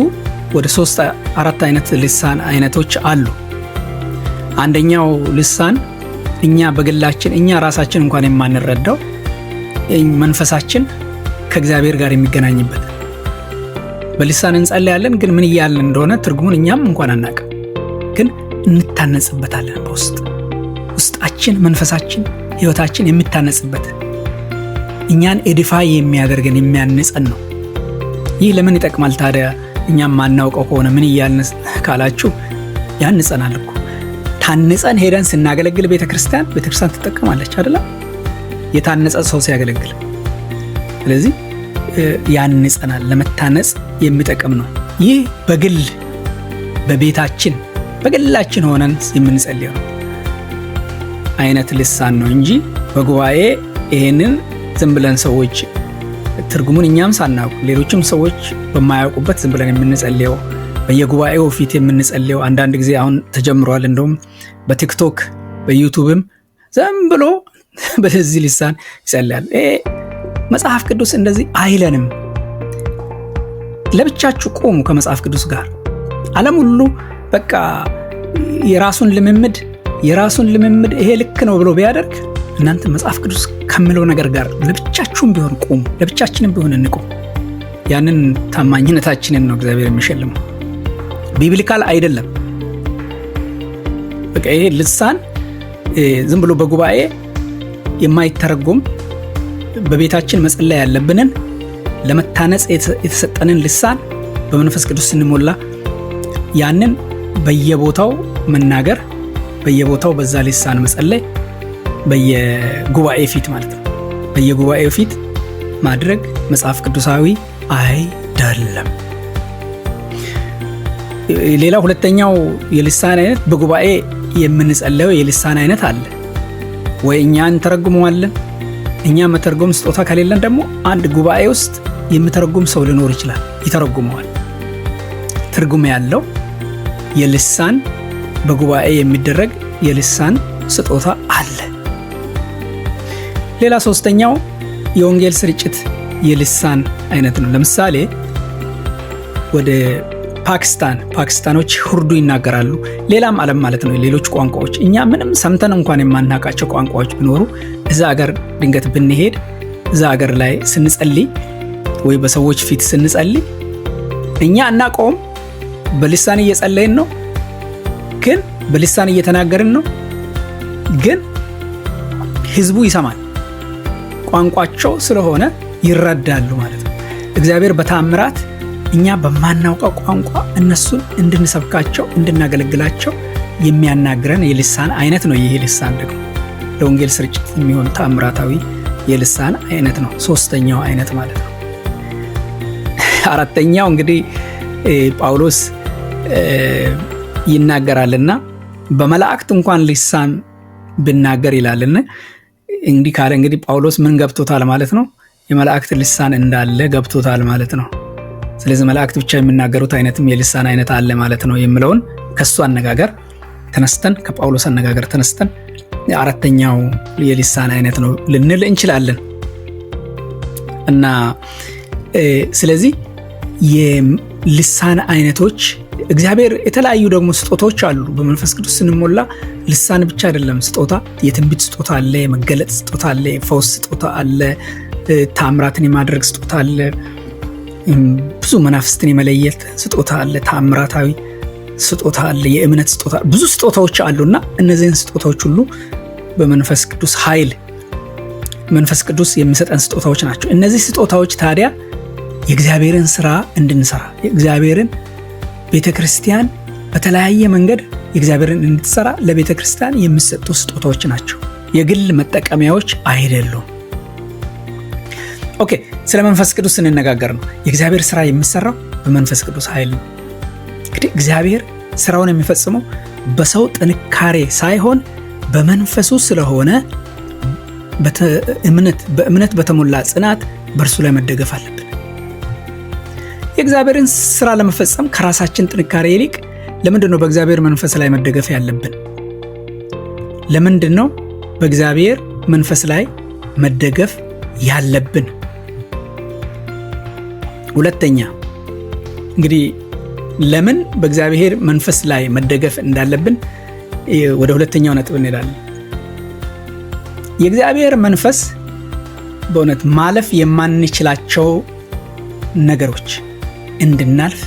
[SPEAKER 1] ወደ 3-4 አይነት ልሳን አይነቶች አሉ። አንደኛው ልሳን እኛ በግላችን እኛ ራሳችን እንኳን የማንረዳው መንፈሳችን ከእግዚአብሔር ጋር የሚገናኝበት በልሳን እንጸልያለን፣ ግን ምን እያልን እንደሆነ ትርጉሙን እኛም እንኳን አናውቅም። ግን እንታነጽበታለን። ውስጣችን መንፈሳችን ህይወታችን የሚታነጽበት እኛን ኤዲፋይ የሚያደርገን የሚያንጸን ነው። ይህ ለምን ይጠቅማል ታዲያ? እኛም ማናውቀው ከሆነ ምን እያልን ካላችሁ ያንጸናል እኮ። ታንጸን ሄደን ስናገለግል ቤተክርስቲያን ትጠቀማለች አይደል? የታነጸ ሰው ሲያገለግል። ስለዚህ ያንጸናል፣ ለመታነጽ የሚጠቅም ነው። ይህ በግል በቤታችን በግላችን ሆነን የምንጸልየው አይነት ልሳን ነው እንጂ በጉባኤ ይሄንን ዝም ብለን ሰዎች ትርጉሙን እኛም ሳናውቅ ሌሎችም ሰዎች በማያውቁበት ዝም ብለን የምንጸልየው በየጉባኤው ፊት የምንጸልየው አንዳንድ ጊዜ አሁን ተጀምሯል። እንደውም በቲክቶክ በዩቲዩብም ዝም ብሎ በዚህ ልሳን ይጸልያል። መጽሐፍ ቅዱስ እንደዚህ አይለንም። ለብቻችሁ ቆሙ ከመጽሐፍ ቅዱስ ጋር። ዓለም ሁሉ በቃ የራሱን ልምምድ ይሄ ልክ ነው ብሎ ቢያደርግ እናንተ መጽሐፍ ቅዱስ ከሚለው ነገር ጋር ለብቻችሁም ቢሆን ቆሙ፣ ለብቻችንም ቢሆን እንቆም። ያንን ታማኝነታችንን ነው እግዚአብሔር የሚሸልመው። ቢብሊካል አይደለም። በቃ ይሄ ልሳን ዝም ብሎ በጉባኤ የማይተረጎም በቤታችን መጸለይ ያለብንን ለመታነጽ የተሰጠንን ልሳን በመንፈስ ቅዱስ ስንሞላ ያንን በየቦታው መናገር፣ በየቦታው በዛ ልሳን መጸለይ፣ በየጉባኤ ፊት ማለት ነው። በየጉባኤው ፊት ማድረግ መጽሐፍ ቅዱሳዊ አይደለም። ሌላ ሁለተኛው የልሳን አይነት በጉባኤ የምንጸልየው የልሳን አይነት አለ። ወይ እኛ እንተረጉመዋለን። እኛ መተርጎም ስጦታ ከሌለን ደግሞ አንድ ጉባኤ ውስጥ የሚተረጉም ሰው ሊኖር ይችላል፣ ይተረጉመዋል። ትርጉም ያለው የልሳን በጉባኤ የሚደረግ የልሳን ስጦታ አለ። ሌላ ሶስተኛው የወንጌል ስርጭት የልሳን አይነት ነው። ለምሳሌ ወደ ፓኪስታኖች ሁርዱ ይናገራሉ። ሌላም ዓለም ማለት ነው ሌሎች ቋንቋዎች እኛ ምንም ሰምተን እንኳን የማናውቃቸው ቋንቋዎች ቢኖሩ እዛ ሀገር ድንገት ብንሄድ እዛ ሀገር ላይ ስንጸልይ ወይ በሰዎች ፊት ስንጸልይ እኛ እናውቀውም። በልሳን እየጸለይን ነው፣ ግን በልሳን እየተናገርን ነው፣ ግን ህዝቡ ይሰማል። ቋንቋቸው ስለሆነ ይረዳሉ ማለት ነው። እግዚአብሔር በታምራት እኛ በማናውቀው ቋንቋ እነሱን እንድንሰብካቸው እንድናገለግላቸው የሚያናግረን የልሳን አይነት ነው። ይሄ ልሳን ደግሞ ለወንጌል ስርጭት የሚሆን ታምራታዊ የልሳን አይነት ነው። ሶስተኛው አይነት ማለት ነው። አራተኛው እንግዲህ ጳውሎስ ይናገራልና በመላእክት እንኳን ልሳን ብናገር ይላልና እንግዲህ ካለ እንግዲህ ጳውሎስ ምን ገብቶታል ማለት ነው? የመላእክት ልሳን እንዳለ ገብቶታል ማለት ነው። ስለዚህ መላእክት ብቻ የሚናገሩት አይነትም የልሳን አይነት አለ ማለት ነው የሚለውን ከሱ አነጋገር ተነስተን ከጳውሎስ አነጋገር ተነስተን አራተኛው የልሳን አይነት ነው ልንል እንችላለን። እና ስለዚህ የልሳን አይነቶች እግዚአብሔር የተለያዩ ደግሞ ስጦታዎች አሉ። በመንፈስ ቅዱስ ስንሞላ ልሳን ብቻ አይደለም ስጦታ፣ የትንቢት ስጦታ አለ፣ የመገለጥ ስጦታ አለ፣ የፈውስ ስጦታ አለ፣ ታምራትን የማድረግ ስጦታ አለ፣ ብዙ መናፍስትን የመለየት ስጦታ አለ፣ ታምራታዊ ስጦታ አለ፣ የእምነት ስጦታ፣ ብዙ ስጦታዎች አሉና እነዚህን ስጦታዎች ሁሉ በመንፈስ ቅዱስ ኃይል መንፈስ ቅዱስ የሚሰጠን ስጦታዎች ናቸው። እነዚህ ስጦታዎች ታዲያ የእግዚአብሔርን ስራ እንድንሰራ የእግዚአብሔርን ቤተክርስቲያን በተለያየ መንገድ የእግዚአብሔርን እንድትሰራ ለቤተክርስቲያን የሚሰጡ ስጦታዎች ናቸው። የግል መጠቀሚያዎች አይደሉም። ኦኬ፣ ስለ መንፈስ ቅዱስ ስንነጋገር ነው የእግዚአብሔር ስራ የሚሰራው በመንፈስ ቅዱስ ኃይል ነው። እንግዲህ እግዚአብሔር ስራውን የሚፈጽመው በሰው ጥንካሬ ሳይሆን በመንፈሱ ስለሆነ በእምነት በተሞላ ጽናት በእርሱ ላይ መደገፍ አለብን። የእግዚአብሔርን ስራ ለመፈጸም ከራሳችን ጥንካሬ ይልቅ ለምንድን ነው በእግዚአብሔር መንፈስ ላይ መደገፍ ያለብን? ለምንድን ነው በእግዚአብሔር መንፈስ ላይ መደገፍ ያለብን? ሁለተኛ እንግዲህ ለምን በእግዚአብሔር መንፈስ ላይ መደገፍ እንዳለብን ወደ ሁለተኛው ነጥብ እንሄዳለን። የእግዚአብሔር መንፈስ በእውነት ማለፍ የማንችላቸው ነገሮች እንድናልፍ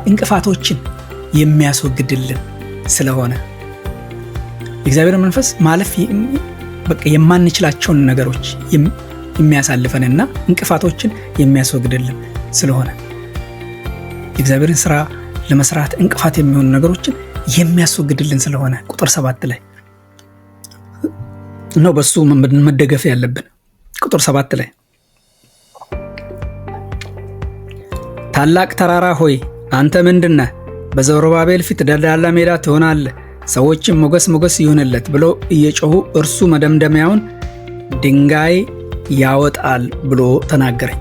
[SPEAKER 1] እንቅፋቶችን የሚያስወግድልን ስለሆነ የእግዚአብሔር መንፈስ ማለፍ በቃ የማንችላቸውን ነገሮች የሚያሳልፈንና እንቅፋቶችን የሚያስወግድልን ስለሆነ የእግዚአብሔርን ስራ ለመስራት እንቅፋት የሚሆኑ ነገሮችን የሚያስወግድልን ስለሆነ ቁጥር 7 ላይ ነው በሱ መደገፍ ያለብን። ቁጥር 7 ላይ ታላቅ ተራራ ሆይ አንተ ምንድነህ? በዘሩባቤል ፊት ደልዳላ ሜዳ ትሆናለህ፣ ሰዎችም ሞገስ ሞገስ ይሁንለት ብለው እየጮሁ እርሱ መደምደሚያውን ድንጋይ ያወጣል ብሎ ተናገረኝ።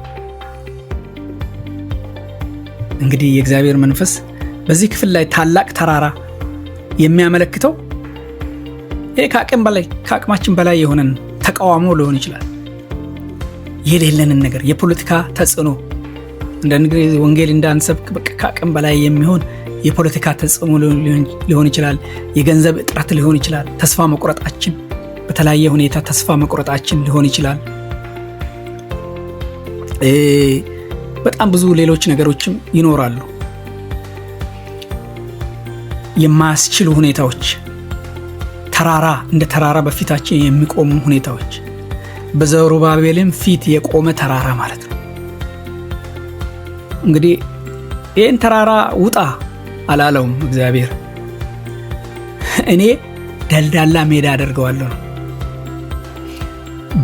[SPEAKER 1] እንግዲህ የእግዚአብሔር መንፈስ በዚህ ክፍል ላይ ታላቅ ተራራ የሚያመለክተው ይሄ ከአቅማችን በላይ የሆነን ተቃዋሞ ሊሆን ይችላል። የሌለንን ነገር የፖለቲካ ተጽዕኖ እንደ ወንጌል እንዳንሰብክ ከአቅም በላይ የሚሆን የፖለቲካ ተጽዕኖ ሊሆን ይችላል። የገንዘብ እጥረት ሊሆን ይችላል። ተስፋ መቁረጣችን፣ በተለያየ ሁኔታ ተስፋ መቁረጣችን ሊሆን ይችላል። በጣም ብዙ ሌሎች ነገሮችም ይኖራሉ። የማያስችሉ ሁኔታዎች፣ ተራራ እንደ ተራራ በፊታችን የሚቆሙ ሁኔታዎች። በዘሩባቤልም ፊት የቆመ ተራራ ማለት ነው። እንግዲህ ይህን ተራራ ውጣ አላለውም እግዚአብሔር። እኔ ደልዳላ ሜዳ አደርገዋለሁ ነው።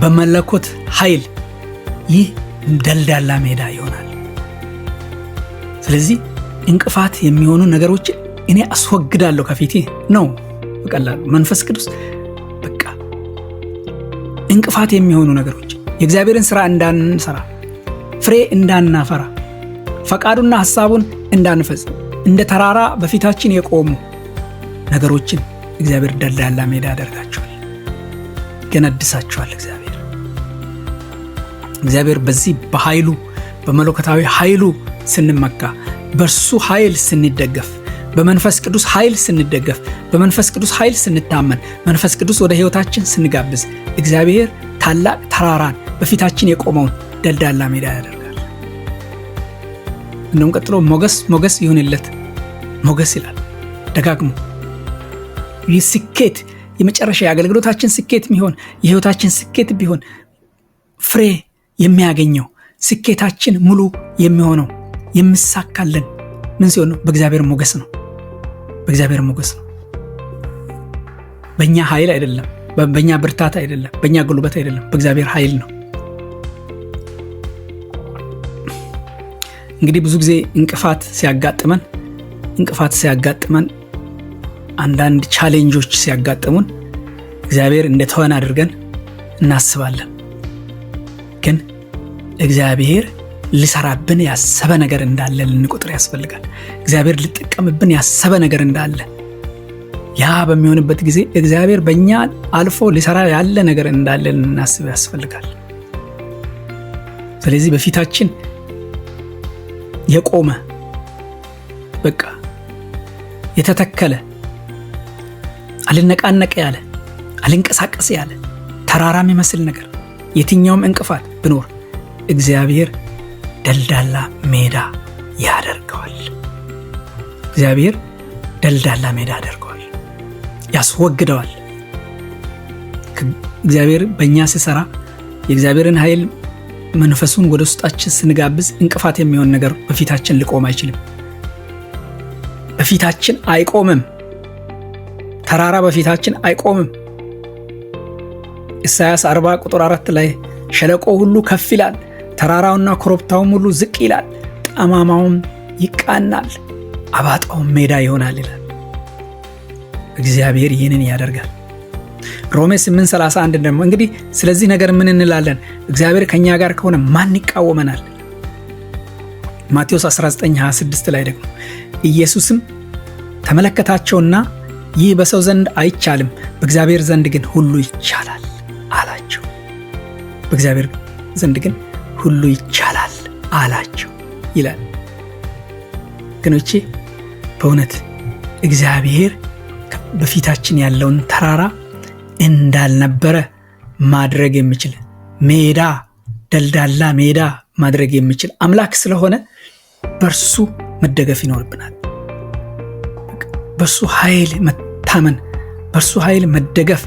[SPEAKER 1] በመለኮት ኃይል ይህ ደልዳላ ሜዳ ይሆናል። ስለዚህ እንቅፋት የሚሆኑ ነገሮች እኔ አስወግዳለሁ ከፊቴ ነው። በቀላሉ መንፈስ ቅዱስ በቃ እንቅፋት የሚሆኑ ነገሮች የእግዚአብሔርን ስራ እንዳንሰራ፣ ፍሬ እንዳናፈራ፣ ፈቃዱና ሐሳቡን እንዳንፈጽም እንደ ተራራ በፊታችን የቆሙ ነገሮችን እግዚአብሔር ደልዳላ ሜዳ ያደርጋቸዋል፣ ገነድሳቸዋል። እግዚአብሔር በዚህ በኃይሉ በመለኮታዊ ኃይሉ ስንመካ፣ በእርሱ ኃይል ስንደገፍ፣ በመንፈስ ቅዱስ ኃይል ስንደገፍ፣ በመንፈስ ቅዱስ ኃይል ስንታመን፣ መንፈስ ቅዱስ ወደ ሕይወታችን ስንጋብዝ እግዚአብሔር ታላቅ ተራራን በፊታችን የቆመውን ደልዳላ ሜዳ ያደርጋል። እንደውም ቀጥሎ ሞገስ ይሁንለት፣ ሞገስ ይላል ደጋግሞ። ይህ ስኬት የመጨረሻ የአገልግሎታችን ስኬት ቢሆን፣ የሕይወታችን ስኬት ቢሆን፣ ፍሬ የሚያገኘው ስኬታችን ሙሉ የሚሆነው የሚሳካልን ምን ሲሆን ነው? በእግዚአብሔር ሞገስ ነው። በእግዚአብሔር ሞገስ ነው። በእኛ ኃይል አይደለም፣ በእኛ ብርታት አይደለም፣ በእኛ ጉልበት አይደለም፣ በእግዚአብሔር ኃይል ነው። እንግዲህ ብዙ ጊዜ እንቅፋት ሲያጋጥመን አንዳንድ ቻሌንጆች ሲያጋጥሙን እግዚአብሔር እንደተወን አድርገን እናስባለን። ግን እግዚአብሔር ሊሰራብን ያሰበ ነገር እንዳለ ልንቆጥር ያስፈልጋል። እግዚአብሔር ሊጠቀምብን ያሰበ ነገር እንዳለ፣ ያ በሚሆንበት ጊዜ እግዚአብሔር በእኛ አልፎ ሊሰራ ያለ ነገር እንዳለ ልናስብ ያስፈልጋል። ስለዚህ በፊታችን የቆመ በቃ የተተከለ አልነቃነቀ ያለ አልንቀሳቀስ ያለ ተራራ የሚመስል ነገር የትኛውም እንቅፋት ብኖር እግዚአብሔር ደልዳላ ሜዳ ያደርገዋል። እግዚአብሔር ደልዳላ ሜዳ ያደርገዋል፣ ያስወግደዋል። እግዚአብሔር በእኛ ሲሰራ የእግዚአብሔርን ኃይል መንፈሱን ወደ ውስጣችን ስንጋብዝ እንቅፋት የሚሆን ነገር በፊታችን ሊቆም አይችልም። በፊታችን አይቆምም። ተራራ በፊታችን አይቆምም። ኢሳይያስ 40 ቁጥር 4 ላይ ሸለቆ ሁሉ ከፍ ይላል፣ ተራራውና ኮረብታውም ሁሉ ዝቅ ይላል፣ ጠማማውም ይቃናል፣ አባጣውም ሜዳ ይሆናል ይላል። እግዚአብሔር ይህንን ያደርጋል። ሮሜ 8:31 ደግሞ እንግዲህ ስለዚህ ነገር ምን እንላለን? እግዚአብሔር ከኛ ጋር ከሆነ ማን ይቃወመናል? ማቴዎስ 19:26 ላይ ደግሞ ኢየሱስም ተመለከታቸውና ይህ በሰው ዘንድ አይቻልም፣ በእግዚአብሔር ዘንድ ግን ሁሉ ይቻላል አላቸው። በእግዚአብሔር ዘንድ ግን ሁሉ ይቻላል አላቸው ይላል። ግኖቼ በእውነት እግዚአብሔር በፊታችን ያለውን ተራራ እንዳልነበረ ማድረግ የሚችል ሜዳ፣ ደልዳላ ሜዳ ማድረግ የሚችል አምላክ ስለሆነ በእርሱ መደገፍ ይኖርብናል። በእርሱ ኃይል መታመን፣ በእርሱ ኃይል መደገፍ፣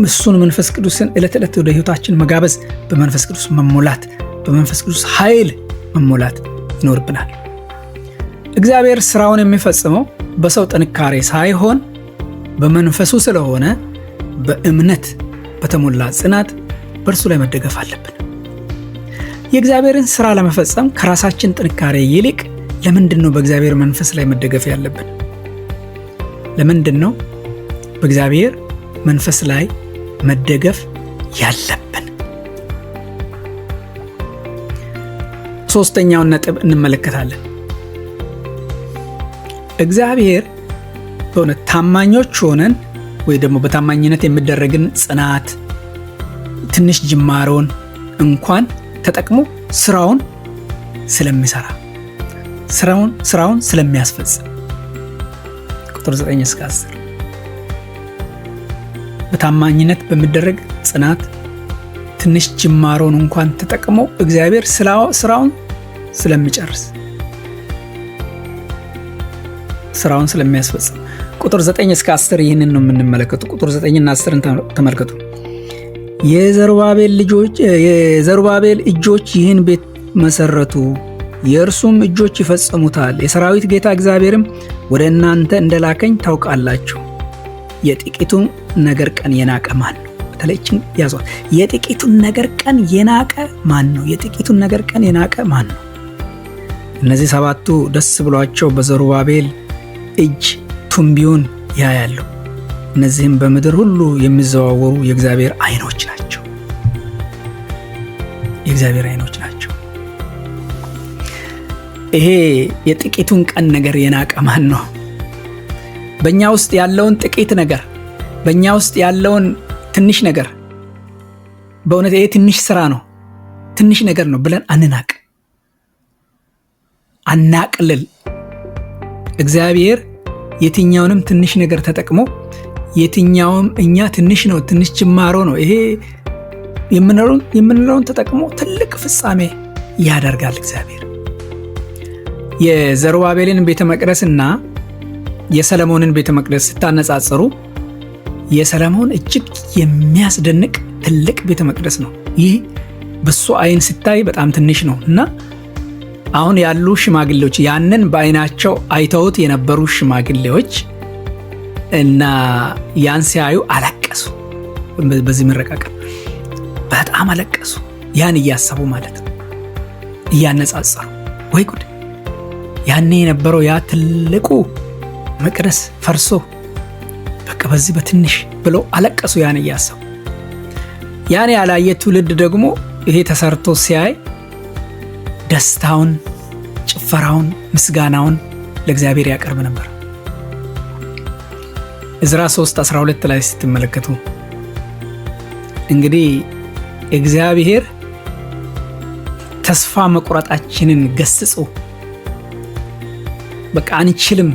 [SPEAKER 1] እሱን መንፈስ ቅዱስን ዕለት ዕለት ወደ ሕይወታችን መጋበዝ፣ በመንፈስ ቅዱስ መሞላት፣ በመንፈስ ቅዱስ ኃይል መሞላት ይኖርብናል። እግዚአብሔር ስራውን የሚፈጽመው በሰው ጥንካሬ ሳይሆን በመንፈሱ ስለሆነ በእምነት በተሞላ ጽናት በእርሱ ላይ መደገፍ አለብን። የእግዚአብሔርን ስራ ለመፈጸም ከራሳችን ጥንካሬ ይልቅ ለምንድን ነው በእግዚአብሔር መንፈስ ላይ መደገፍ ያለብን? ለምንድን ነው በእግዚአብሔር መንፈስ ላይ መደገፍ ያለብን? ሶስተኛውን ነጥብ እንመለከታለን። እግዚአብሔር በእውነት ታማኞች ሆነን ወይ ደግሞ በታማኝነት የሚደረግን ጽናት ትንሽ ጅማሮን እንኳን ተጠቅሞ ስራውን ስለሚሰራ ስራውን ስለሚያስፈጽም ቁጥር 9-10 በታማኝነት በሚደረግ ጽናት ትንሽ ጅማሮን እንኳን ተጠቅሞ እግዚአብሔር ስራውን ስለሚጨርስ ስራውን ስለሚያስፈጽም ቁጥር 9-10 ይህንን ነው የምንመለከቱ። ቁጥር 9 እና 10 ተመልከቱ። የዘሩባቤል እጆች ይህን ቤት መሰረቱ፣ የእርሱም እጆች ይፈጽሙታል። የሰራዊት ጌታ እግዚአብሔርም ወደ እናንተ እንደላከኝ ታውቃላችሁ። የጥቂቱን ነገር ቀን የናቀ ማን ነው? በተለይችን ያዟል። የጥቂቱን ነገር ቀን የናቀ ማን ነው? የጥቂቱን ነገር ቀን የናቀ ማን ነው? እነዚህ ሰባቱ ደስ ብሏቸው በዘሩባቤል እጅ ቱንቢውን ያያሉ። እነዚህም በምድር ሁሉ የሚዘዋወሩ የእግዚአብሔር ዓይኖች ናቸው። የእግዚአብሔር ዓይኖች ናቸው። ይሄ የጥቂቱን ቀን ነገር የናቀ ማን ነው? በእኛ ውስጥ ያለውን ጥቂት ነገር፣ በእኛ ውስጥ ያለውን ትንሽ ነገር፣ በእውነት ይሄ ትንሽ ስራ ነው፣ ትንሽ ነገር ነው ብለን አናቅልል። እግዚአብሔር የትኛውንም ትንሽ ነገር ተጠቅሞ የትኛውም እኛ ትንሽ ነው፣ ትንሽ ጅማሮ ነው ይሄ የምንለውን ተጠቅሞ ትልቅ ፍጻሜ ያደርጋል። እግዚአብሔር የዘሩባቤልን ቤተ መቅደስና የሰለሞንን ቤተ መቅደስ ስታነጻጽሩ የሰለሞን እጅግ የሚያስደንቅ ትልቅ ቤተ መቅደስ ነው። ይህ በሱ አይን ሲታይ በጣም ትንሽ ነው እና አሁን ያሉ ሽማግሌዎች ያንን በአይናቸው አይተውት የነበሩ ሽማግሌዎች እና ያን ሲያዩ አለቀሱ። በዚህ መረቃቀም በጣም አለቀሱ። ያን እያሰቡ ማለት ነው፣ እያነጻጸሩ ወይ ጉድ! ያኔ የነበረው ያ ትልቁ መቅደስ ፈርሶ በቃ በዚህ በትንሽ ብለው አለቀሱ። ያን እያሰቡ ያን ያላየ ትውልድ ደግሞ ይሄ ተሰርቶ ሲያይ ደስታውን፣ ጭፈራውን፣ ምስጋናውን ለእግዚአብሔር ያቀርብ ነበር። ዕዝራ 3:12 ላይ ስትመለከቱ እንግዲህ እግዚአብሔር ተስፋ መቁረጣችንን ገስጾ በቃ አንችልም፣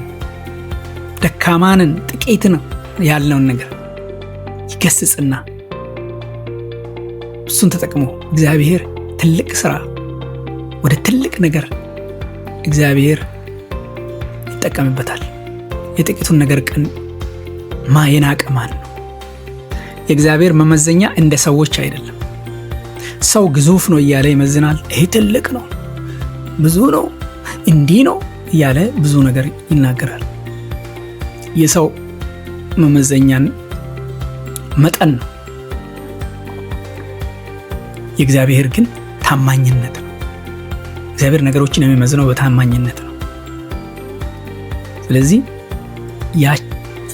[SPEAKER 1] ደካማንን፣ ጥቂት ነው ያልነውን ነገር ይገስጽና እሱን ተጠቅሞ እግዚአብሔር ትልቅ ስራ ወደ ትልቅ ነገር እግዚአብሔር ይጠቀምበታል። የጥቂቱን ነገር ቀን የናቀ ማን ነው? የእግዚአብሔር መመዘኛ እንደ ሰዎች አይደለም። ሰው ግዙፍ ነው እያለ ይመዝናል። ይሄ ትልቅ ነው፣ ብዙ ነው፣ እንዲህ ነው እያለ ብዙ ነገር ይናገራል። የሰው መመዘኛን መጠን ነው። የእግዚአብሔር ግን ታማኝነት ነው። እግዚአብሔር ነገሮችን የሚመዝነው በታማኝነት ነው። ስለዚህ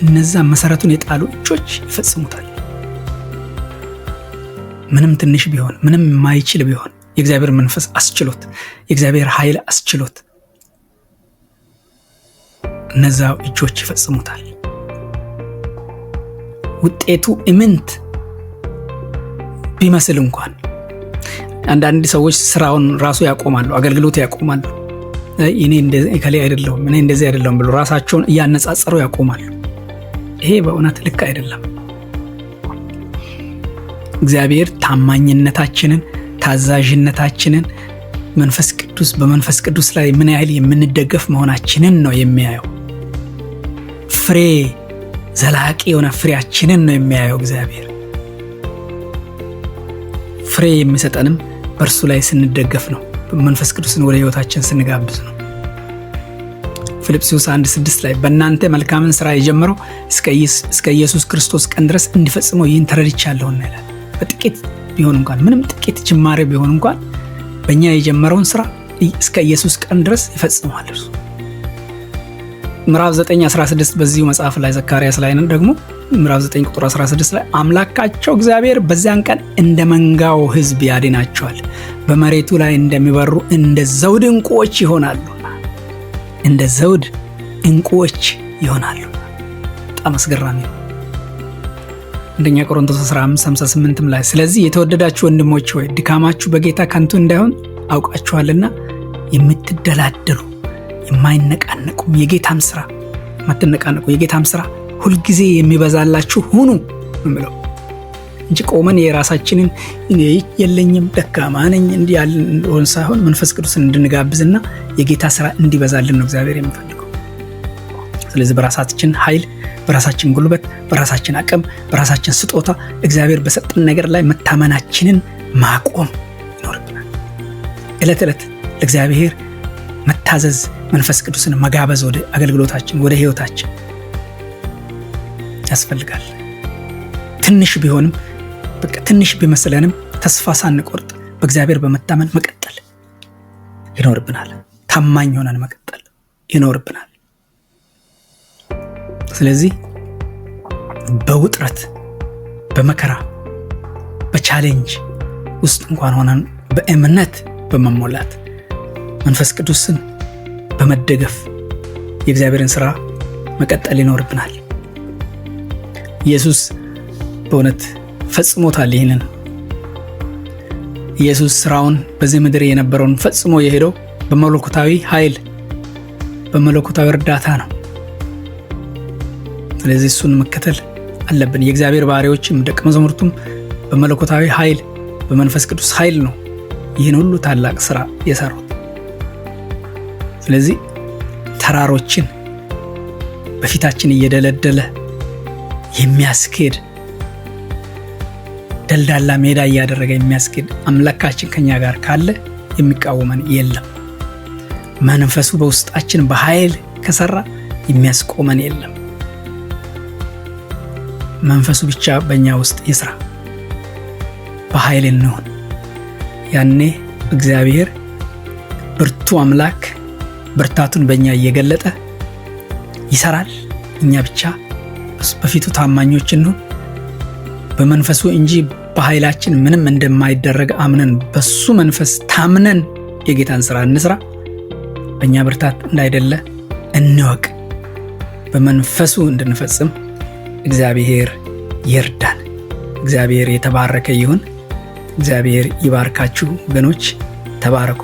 [SPEAKER 1] እነዛ መሰረቱን የጣሉ እጆች ይፈጽሙታል። ምንም ትንሽ ቢሆን፣ ምንም የማይችል ቢሆን የእግዚአብሔር መንፈስ አስችሎት፣ የእግዚአብሔር ኃይል አስችሎት እነዛ እጆች ይፈጽሙታል። ውጤቱ ኢምንት ቢመስል እንኳን አንዳንድ ሰዎች ስራውን ራሱ ያቆማሉ፣ አገልግሎት ያቆማሉ። እኔ እንደዚህ አይደለሁም፣ እኔ እንደዚህ አይደለሁም ብሎ ራሳቸውን እያነጻጸሩ ያቆማሉ። ይሄ በእውነት ልክ አይደለም። እግዚአብሔር ታማኝነታችንን፣ ታዛዥነታችንን በመንፈስ ቅዱስ ላይ ምን ያህል የምንደገፍ መሆናችንን ነው የሚያየው። ፍሬ፣ ዘላቂ የሆነ ፍሬያችንን ነው የሚያየው እግዚአብሔር። ፍሬ የሚሰጠንም በእርሱ ላይ ስንደገፍ ነው። መንፈስ ቅዱስን ወደ ህይወታችን ስንጋብዝ ነው። ፊልጵስዩስ 1:6 ላይ በእናንተ መልካምን ስራ የጀመረው እስከ ኢየሱስ ክርስቶስ ቀን ድረስ እንዲፈጽመው ይህን ተረድቻለሁና ይላል። በጥቂት ቢሆን እንኳን፣ ምንም ጥቂት ጅማሬ ቢሆን እንኳን በእኛ የጀመረውን ስራ እስከ ኢየሱስ ቀን ድረስ ይፈጽመዋል እርሱ። ምዕራፍ 9:16 በዚሁ መጽሐፍ ላይ ዘካርያስ ላይ ደግሞ ምዕራፍ 9 ቁጥር 16 ላይ አምላካቸው እግዚአብሔር በዚያን ቀን እንደ መንጋው ህዝብ ያድናቸዋል፣ በመሬቱ ላይ እንደሚበሩ እንደ ዘውድ ዕንቁዎች ይሆናሉ። እንደ ዘውድ ዕንቁዎች ይሆናሉ። በጣም አስገራሚ ነው። አንደኛ ቆሮንቶስ 15:58 ላይ ስለዚህ የተወደዳችሁ ወንድሞች ሆይ ድካማችሁ በጌታ ከንቱ እንዳይሆን አውቃችኋልና የምትደላደሉ የማይነቃነቁም የጌታም ስራ የማትነቃነቁ የጌታም ስራ ሁልጊዜ የሚበዛላችሁ ሁኑ ምለው እንጂ ቆመን የራሳችንን የለኝም ደካማ ነኝ እንዲያልን ሳይሆን መንፈስ ቅዱስን እንድንጋብዝና የጌታ ስራ እንዲበዛልን ነው እግዚአብሔር የሚፈልገው። ስለዚህ በራሳችን ኃይል፣ በራሳችን ጉልበት፣ በራሳችን አቅም፣ በራሳችን ስጦታ እግዚአብሔር በሰጠን ነገር ላይ መታመናችንን ማቆም ይኖርብናል። ዕለት ዕለት ለእግዚአብሔር መታዘዝ፣ መንፈስ ቅዱስን መጋበዝ ወደ አገልግሎታችን፣ ወደ ህይወታችን ያስፈልጋል። ትንሽ ቢሆንም በቃ ትንሽ ቢመስለንም ተስፋ ሳንቆርጥ በእግዚአብሔር በመታመን መቀጠል ይኖርብናል። ታማኝ ሆነን መቀጠል ይኖርብናል። ስለዚህ በውጥረት፣ በመከራ፣ በቻሌንጅ ውስጥ እንኳን ሆነን በእምነት በመሞላት መንፈስ ቅዱስን በመደገፍ የእግዚአብሔርን ስራ መቀጠል ይኖርብናል። ኢየሱስ በእውነት ፈጽሞታል። ይህንን ኢየሱስ ስራውን በዚህ ምድር የነበረውን ፈጽሞ የሄደው በመለኮታዊ ኃይል፣ በመለኮታዊ እርዳታ ነው። ስለዚህ እሱን መከተል አለብን። የእግዚአብሔር ባሪያዎችም ደቀ መዛሙርቱም በመለኮታዊ ኃይል፣ በመንፈስ ቅዱስ ኃይል ነው ይህን ሁሉ ታላቅ ስራ የሰሩት። ስለዚህ ተራሮችን በፊታችን እየደለደለ የሚያስኬድ ደልዳላ ሜዳ እያደረገ የሚያስኬድ አምላካችን ከኛ ጋር ካለ የሚቃወመን የለም። መንፈሱ በውስጣችን በኃይል ከሰራ የሚያስቆመን የለም። መንፈሱ ብቻ በእኛ ውስጥ ይስራ፣ በኃይል እንሆን። ያኔ እግዚአብሔር ብርቱ አምላክ ብርታቱን በእኛ እየገለጠ ይሰራል። እኛ ብቻ በፊቱ ታማኞች እንሁን። በመንፈሱ እንጂ በኃይላችን ምንም እንደማይደረግ አምነን በሱ መንፈስ ታምነን የጌታን ስራ እንስራ። በእኛ ብርታት እንዳይደለ እንወቅ። በመንፈሱ እንድንፈጽም እግዚአብሔር ይርዳን። እግዚአብሔር የተባረከ ይሁን። እግዚአብሔር ይባርካችሁ ወገኖች፣ ተባረኩ።